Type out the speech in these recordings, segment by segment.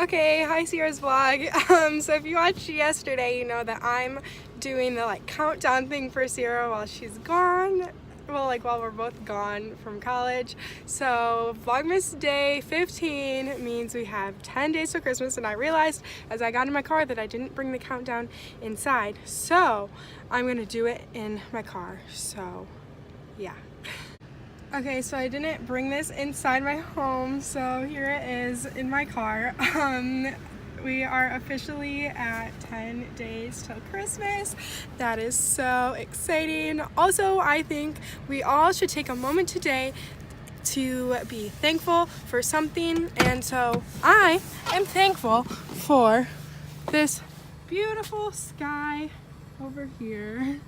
Okay, hi Sierra's vlog. So if you watched yesterday, you know that I'm doing the countdown thing for Sierra while she's gone. Well, while we're both gone from college. So Vlogmas day 15 means we have 10 days till Christmas, and I realized as I got in my car that I didn't bring the countdown inside. So I'm gonna do it in my car. So yeah. Okay, so I didn't bring this inside my home, so here it is in my car. We are officially at 10 days till Christmas. That is so exciting. Also, I think we all should take a moment today to be thankful for something, and so I am thankful for this beautiful sky over here.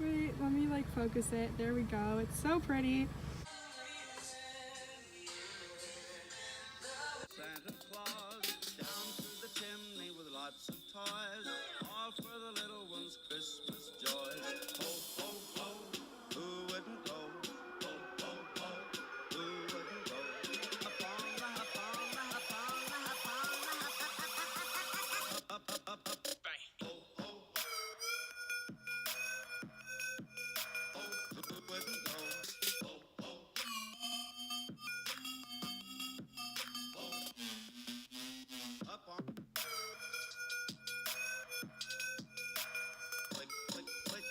Wait, let me focus it. There we go. It's so pretty. Santa Claus down through the chimney with lots of toys, all for the little ones' Christmas joys. Ho, ho, ho, who wouldn't go? Ho, ho, ho, who wouldn't go? Up on the, up on the, up on the, up on the, up, up, up, up, bang. Ho, ho, ho, who wouldn't go? Ho, ho, up on. Click, click, click.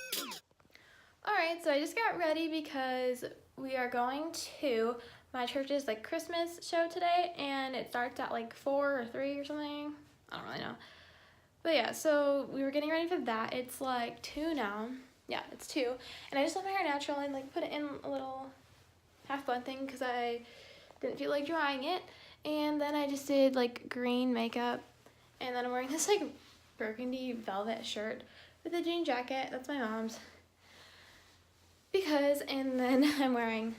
Alright, so I just got ready because we are going to my church's Christmas show today, and it starts at 4 or 3 or something. I don't really know. But yeah, so we were getting ready for that. It's 2 now. Yeah, it's 2. And I just left my hair natural and put it in a little half bun thing because I didn't feel like drying it. And then I just did green makeup, and then I'm wearing this burgundy velvet shirt with a jean jacket. That's my mom's. And then I'm wearing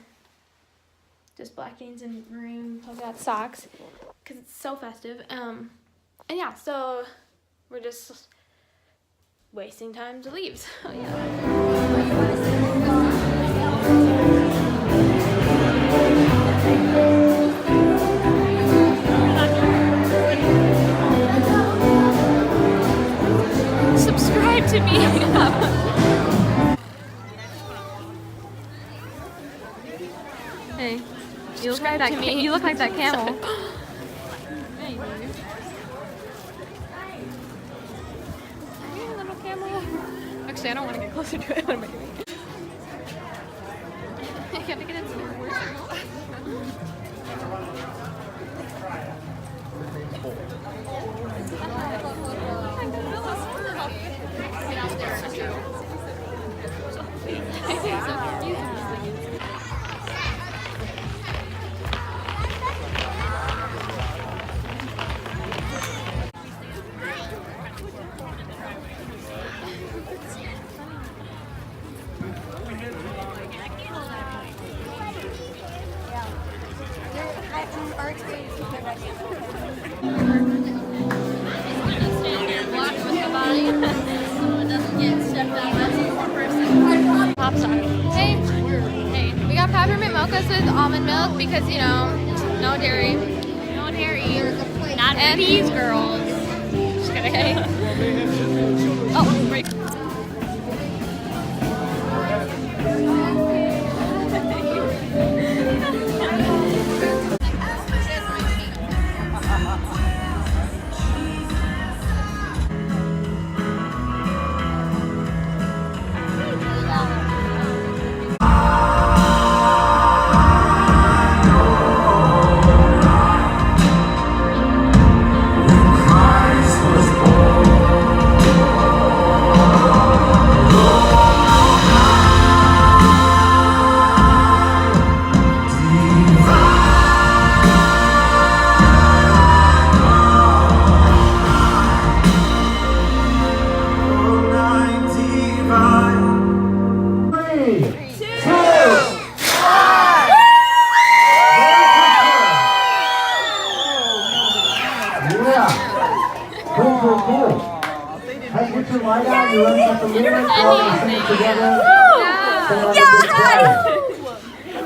just black jeans and maroon polka dot socks because it's so festive. And yeah, so we're just wasting time to leave. So yeah. Subscribe to me. Hey, you look like that. You look like that camel. Hey, little camel. Actually, I don't want to get closer to it. I have to get into the worst. Hey, we got peppermint mochas with almond milk because, no dairy. No dairy. Not for these girls. Just kidding. Oh, right.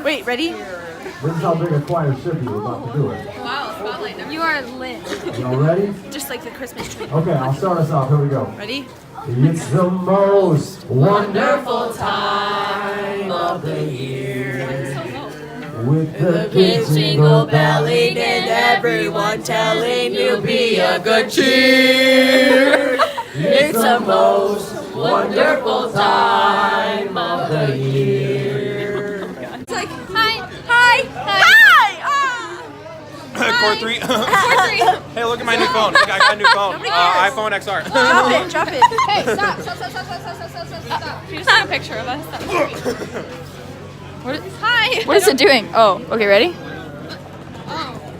Wait, ready? This is how big a choir should be. We're about to do it. Wow, spotlight. You are lit. Y'all ready? Just like the Christmas tree. Okay, I'll start us off. Here we go. Ready? It's the most wonderful time of the year. With the kids jingle belling and everyone telling you'll be a good cheer. It's the most wonderful time of the year. It's like, hi. Core 3. Core 3. Hey, look at my new phone. Look, I got a new phone. iPhone XR. Drop it. Hey, stop. Can you just take a picture of us? That was great. Hi. What is it doing? Oh, okay, ready?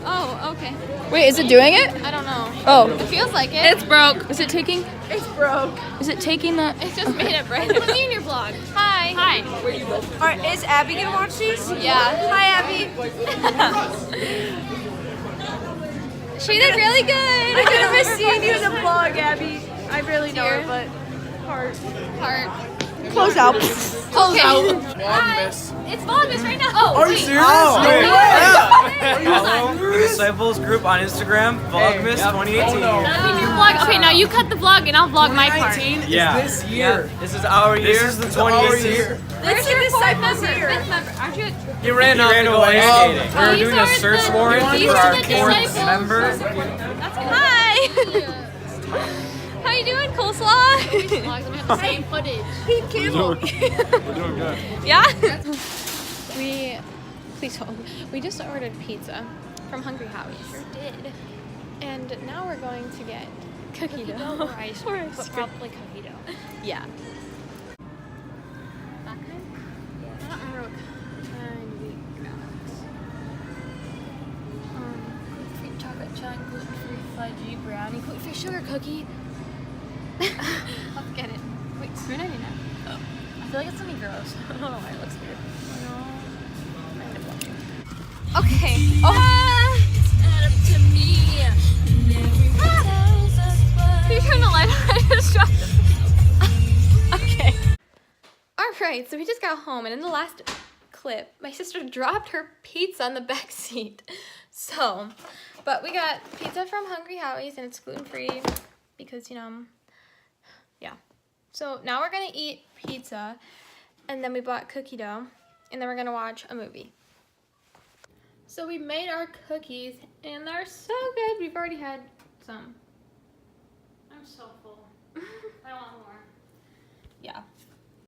Oh, okay. Wait, is it doing it? I don't know. Oh. It feels like it. It's broke. Is it taking? It's broke. Is it taking the? It just made it brighter. Put me in your vlog. Hi. Alright, is Abby gonna watch these? Yeah. Hi, Abby. She did really good. I'm gonna miss seeing you in the vlog, Abby. I really know her, but heart. Close out. Close out. VLOGMAS. It's VLOGMAS right now. Oh, Are you serious? Oh, No way. Follow the Disciples group on Instagram, VLOGMAS 2018. Okay, now you cut the vlog and I'll vlog my part. Yeah. This year. This is our year. This is the 2018. Where's your Disciples here? Aren't you? He ran away skating. Oh, We're these doing a are search the- warrant these for are our the fourth Disciples. member. Hi. How you doing, coleslaw? The same footage. Pete Campbell. We're doing good. Yeah. We just ordered pizza from Hungry Howie's. Sure did. And now we're going to get cookie dough or ice cream, but probably cookie dough. Yeah. That kind? I don't remember what kind we got. Gluten-free chocolate chunk, gluten-free fudgy brownie, gluten-free sugar cookie. Let's get it. Wait, $2.99. Oh. I feel like it's gonna be gross. I don't know why it looks weird. Okay. Oh. Can you turn the light on? I just dropped it. Okay. Alright, so we just got home, and in the last clip, my sister dropped her pizza in the back seat. So, but we got pizza from Hungry Howie's, and it's gluten-free because, you know, yeah. So now we're gonna eat pizza, and then we bought cookie dough, and then we're gonna watch a movie. So we made our cookies, and they're so good. We've already had some. I'm so full.